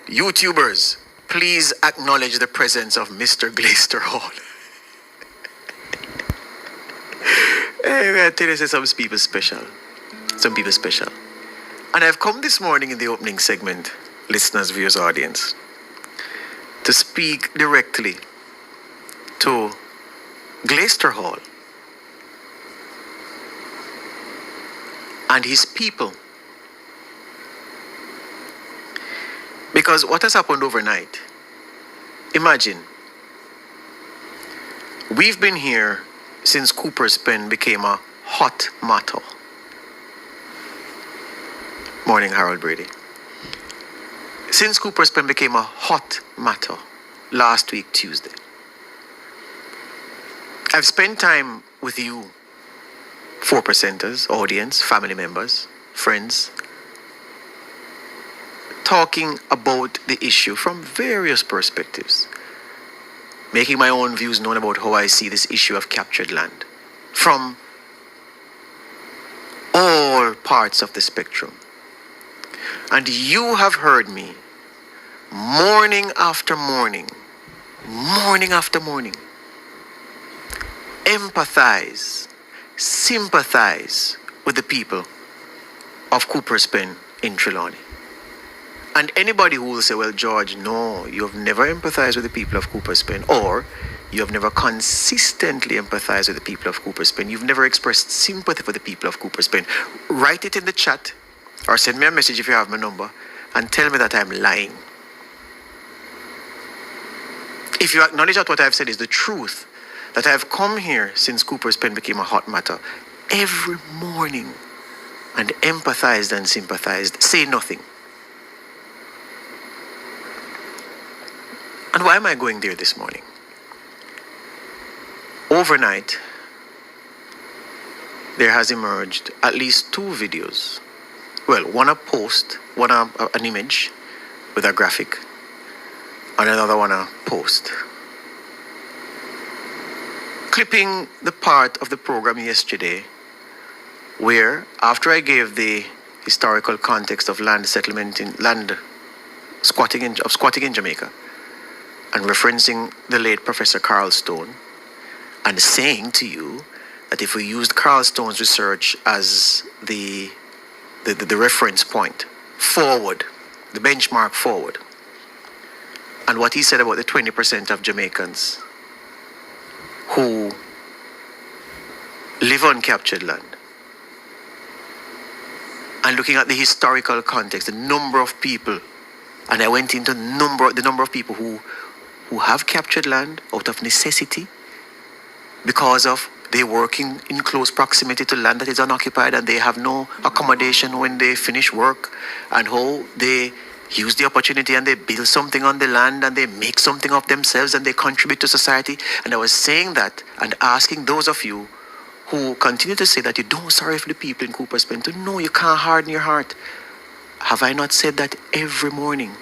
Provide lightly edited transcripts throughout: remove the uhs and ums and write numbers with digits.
YouTubers, please acknowledge the presence of Mr. Glaister Hall. Hey, I tell you, some people special. Some people special. And I've come this morning in the opening segment, listeners, viewers, audience, to speak directly to Glaister Hall and his people. Because what has happened overnight, imagine, we've been here since Cooper's Pen became a hot matter. Morning, Harold Brady. Since Cooper's Pen became a hot matter last week, Tuesday, I've spent time with you, 4%ers, audience, family members, friends, talking about the issue from various perspectives, making my own views known about how I see this issue of captured land from all parts of the spectrum. And you have heard me morning after morning, empathize, sympathize with the people of Cooper's Pen in Trelawney. And anybody who will say, well, George, no, you have never empathized with the people of Cooper's Pen, or you have never consistently empathized with the people of Cooper's Pen, you've never expressed sympathy for the people of Cooper's Pen, write it in the chat or send me a message if you have my number and tell me that I'm lying. If you acknowledge that what I've said is the truth, that I've come here since Cooper's Pen became a hot matter every morning and empathized and sympathized, say nothing. And why am I going there this morning? Overnight, there has emerged at least two videos. Well, one a post, one an image with a graphic, and another one a post. Clipping the part of the program yesterday where, after I gave the historical context of land settlement in land squatting in Jamaica, and referencing the late Professor Carl Stone, and saying to you that if we used Carl Stone's research as the reference point forward, the benchmark forward, and what he said about the 20% of Jamaicans who live on captured land, and looking at the historical context, the number of people, and I went into the number of people who have captured land out of necessity because of they working in close proximity to land that is unoccupied and they have no accommodation when they finish work, and how they use the opportunity and they build something on the land and they make something of themselves and they contribute to society. And I was saying that and asking those of you who continue to say that you don't sorry for the people in Cooper's Pen to know you can't harden your heart. Have I not said that every morning?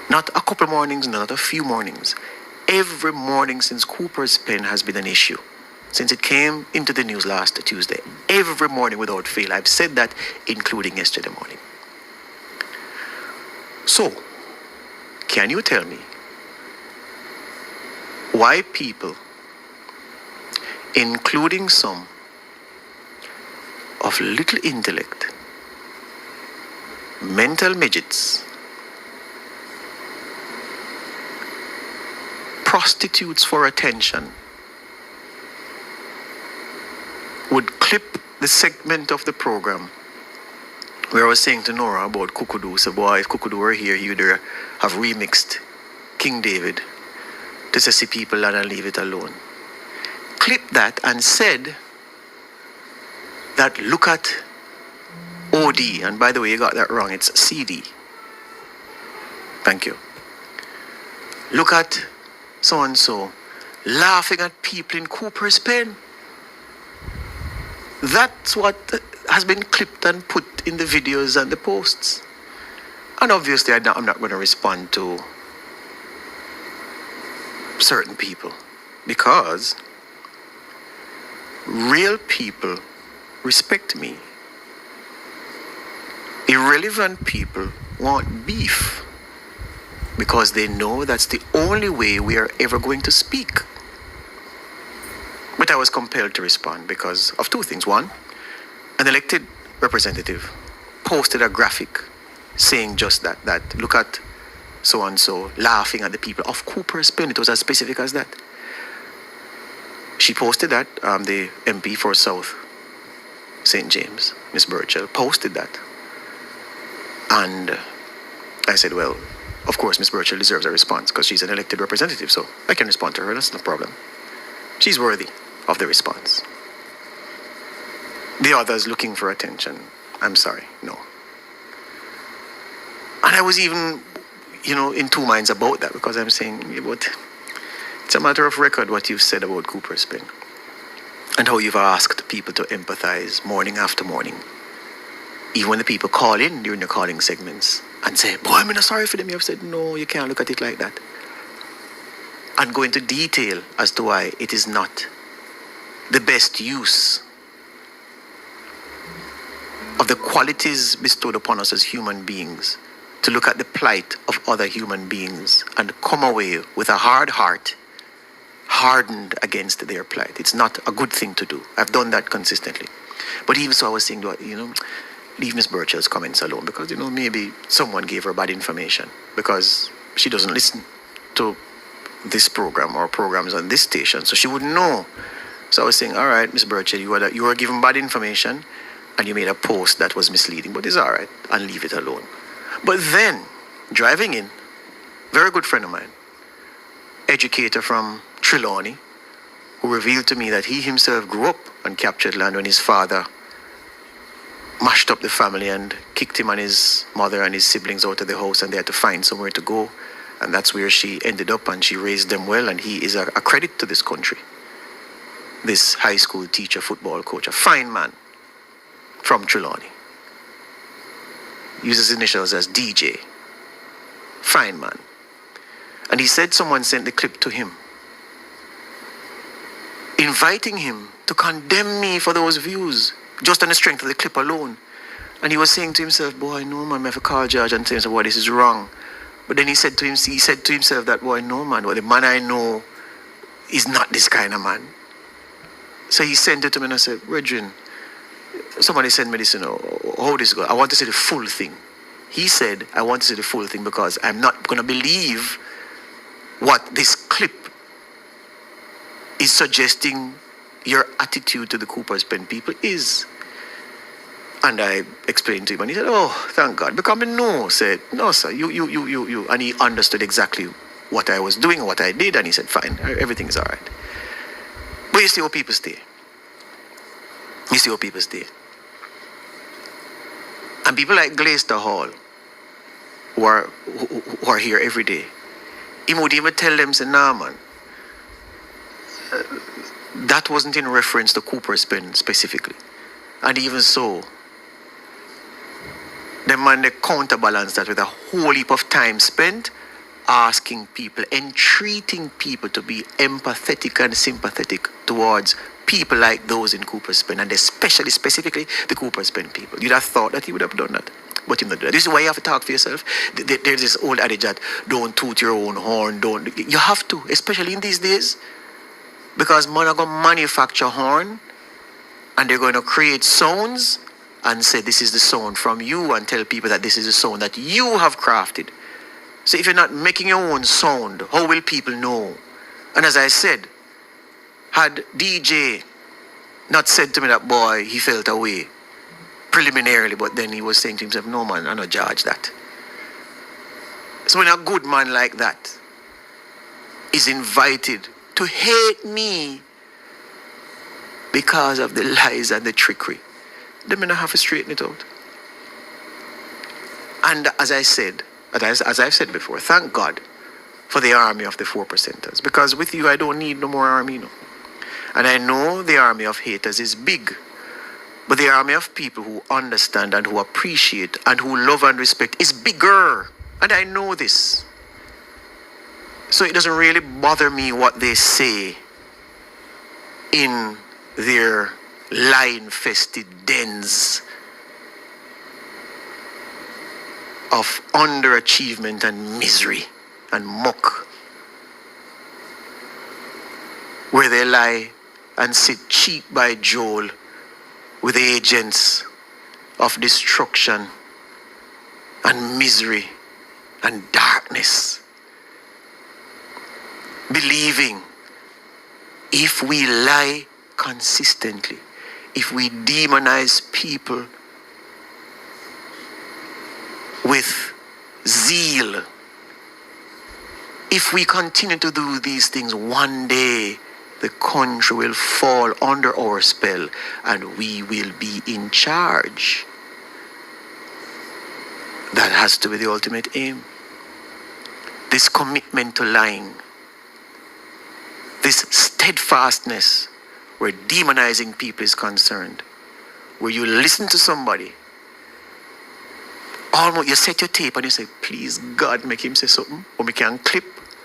Not a couple mornings, not a few mornings. Every morning since Cooper's Pen has been an issue. Since it came into the news last Tuesday. Every morning without fail. I've said that, including yesterday morning. So, can you tell me why people, including some of little intellect, mental midgets, prostitutes for attention, would clip the segment of the program where I was saying to Nora about Kukudu, so boy, if Kukudu were here, he would have remixed King David to say, see people and leave it alone. Clip that and said that look at OD, and by the way, you got that wrong, it's CD. Thank you. Look at so-and-so laughing at people in Cooper's Pen. That's what has been clipped and put in the videos and the posts. And obviously, I'm not going to respond to certain people because real people respect me. Irrelevant people want beef. because they know that's the only way we are ever going to speak. But I was compelled to respond because of two things. One, an elected representative posted a graphic saying just that look at so and so laughing at the people of Cooper's Pen. It was as specific as that. She posted that, the MP for South St. James, Miss Burchell, posted that. And I said, well, of course, Miss Burchell deserves a response because she's an elected representative, so I can respond to her. That's no problem. She's worthy of the response. The others looking for attention, I'm sorry, no. And I was even, in two minds about that because I'm saying, yeah, but it's a matter of record what you've said about Cooper's Pen and how you've asked people to empathize morning after morning. Even when the people call in during the calling segments and say, boy, I'm not sorry for them, you've said, no, you can't look at it like that. And go into detail as to why it is not the best use of the qualities bestowed upon us as human beings to look at the plight of other human beings and come away with a hard heart, hardened against their plight. It's not a good thing to do. I've done that consistently. But even so, I was saying, leave Miss Burchell's comments alone because, maybe someone gave her bad information because she doesn't listen to this program or programs on this station, so she wouldn't know. So I was saying, all right, Miss Burchell, you were given bad information and you made a post that was misleading, but it's all right, and leave it alone. But then, driving in, very good friend of mine, educator from Trelawney, who revealed to me that he himself grew up on captured land when his father mashed up the family and kicked him and his mother and his siblings out of the house, and they had to find somewhere to go. And that's where she ended up, and she raised them well, and he is a credit to this country. This high school teacher, football coach, a fine man from Trelawney. Uses initials as DJ. Fine man. And he said someone sent the clip to him, inviting him to condemn me for those views, just on the strength of the clip alone. And he was saying to himself, boy, no man, I have to call George and tell him, boy, this is wrong. But then he said to himself that, boy, no man, well, the man I know is not this kind of man. So he sent it to me and I said, Brethren, somebody sent me this, how this go? I want to see the full thing. He said, I want to see the full thing because I'm not going to believe what this clip is suggesting your attitude to the Cooper's Pen people is. And I explained to him and he said, oh, thank God. Because I no, said, no, sir, you. And he understood exactly what I was doing and what I did. And he said, fine, everything is all right. But you see how people stay. You see how people stay. And people like Glaister Hall, who are here every day, he would even tell them, say, nah, man, that wasn't in reference to Cooper's Pen specifically. And even so, the man, they counterbalance that with a whole heap of time spent asking people, entreating people to be empathetic and sympathetic towards people like those in Cooper's Pen, and especially, specifically, the Cooper's Pen people. You'd have thought that he would have done that, but he didn't do that. This is why you have to talk for yourself. There's this old adage that don't toot your own horn, you have to, especially in these days, because man are going to manufacture horn, and they're going to create sounds, and say this is the sound from you, and tell people that this is the sound that you have crafted. So if you're not making your own sound, how will people know? And as I said, had DJ not said to me that, boy, he felt away preliminarily, but then he was saying to himself, no man, I'm not judge that. So when a good man like that is invited to hate me because of the lies and the trickery, then I have to straighten it out. And as I said, as I've said before, thank God for the army of the 4%ers, because with you I don't need no more army, no. And I know the army of haters is big, but the army of people who understand and who appreciate and who love and respect is bigger. And I know this. So it doesn't really bother me what they say in their lie-infested dens of underachievement and misery. and muck, where they lie and sit cheek by jowl with agents of destruction and misery and darkness, believing if we lie consistently, if we demonize people with zeal, if we continue to do these things, one day the country will fall under our spell and we will be in charge. That has to be the ultimate aim. This commitment to lying, this steadfastness where demonizing people is concerned, where you listen to somebody, almost you set your tape and you say, please God, make him say something, or make him clip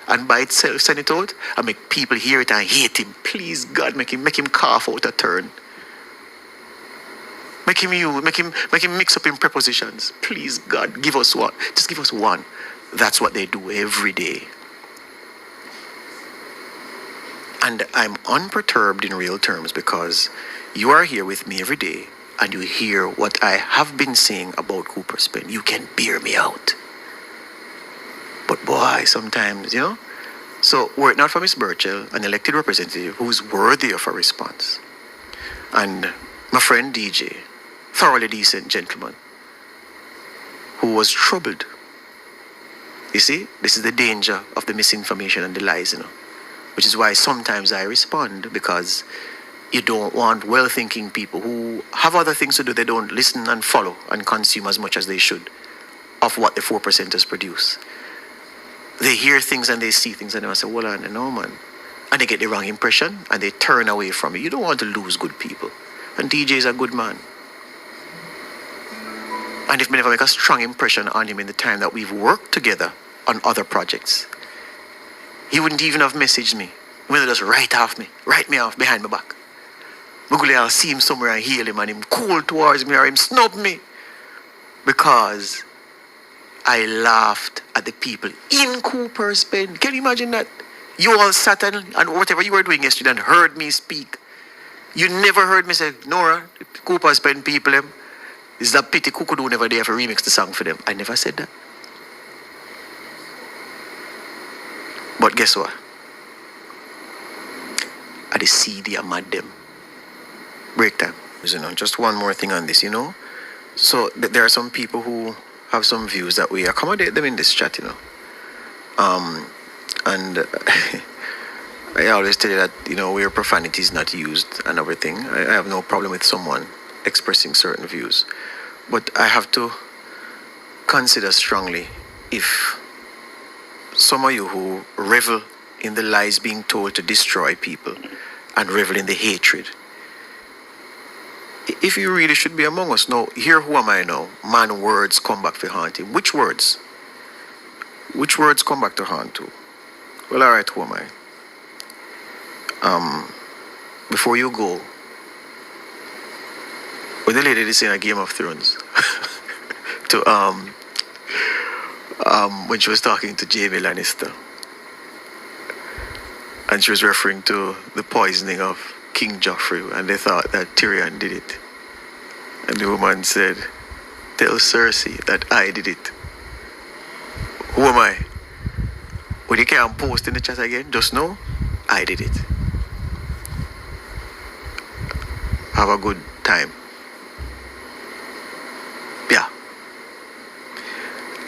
and by itself send it out and make people hear it and hate him. Please God, make him cough out a turn. Make him mix up in prepositions. Please God, give us one. Just give us one. That's what they do every day. And I'm unperturbed in real terms because you are here with me every day and you hear what I have been saying about Cooper's Pen. You can bear me out. But boy, sometimes, So were it not for Miss Burchell, an elected representative who's worthy of a response, and my friend DJ, thoroughly decent gentleman, who was troubled. You see, this is the danger of the misinformation and the lies, which is why sometimes I respond, because you don't want well-thinking people who have other things to do. They don't listen and follow and consume as much as they should of what the 4%ers produce. They hear things and they see things and they say, well, no, man. And they get the wrong impression and they turn away from you. You don't want to lose good people. And DJ is a good man. And if we never make a strong impression on him in the time that we've worked together on other projects, he wouldn't even have messaged me. He would just write me off behind my back. I'll see him somewhere and heal him and him cold towards me or him snub me. Because I laughed at the people in Cooper's Pen. Can you imagine that? You all sat and whatever you were doing yesterday and heard me speak. You never heard me say, Nora, Cooper's Pen people, it's that pity Kukudu never there for remix the song for them. I never said that. But guess what? At the CD, I mad them. Break time. Just one more thing on this, So there are some people who have some views that we accommodate them in this chat, And I always tell you that, where profanity is not used and everything, I have no problem with someone expressing certain views. But I have to consider strongly if some of you who revel in the lies being told to destroy people and revel in the hatred, if you really should be among us. Now, here who am I now? Man, words come back to haunt him. Which words? Which words come back to haunt you? Well, alright, who am I? Before you go, what the lady did say in a Game of Thrones to when she was talking to Jaime Lannister, and she was referring to the poisoning of King Joffrey, and they thought that Tyrion did it. And the woman said, tell Cersei that I did it. Who am I? When you can't post in the chat again, just know I did it. Have a good time. Yeah.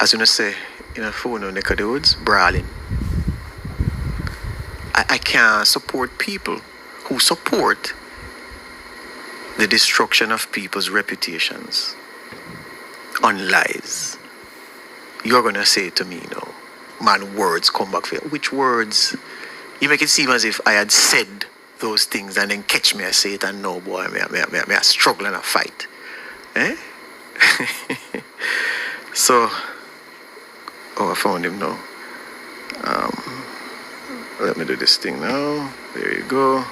As you say, in a phone on neck of the woods, brawling. I can't support people who support the destruction of people's reputations on lies. You're going to say to me, man, words come back for you. Which words? You make it seem as if I had said those things and then catch me, I say it and no, boy, I struggle and I fight. Eh? So, I found him now. Let me do this thing now. There you go.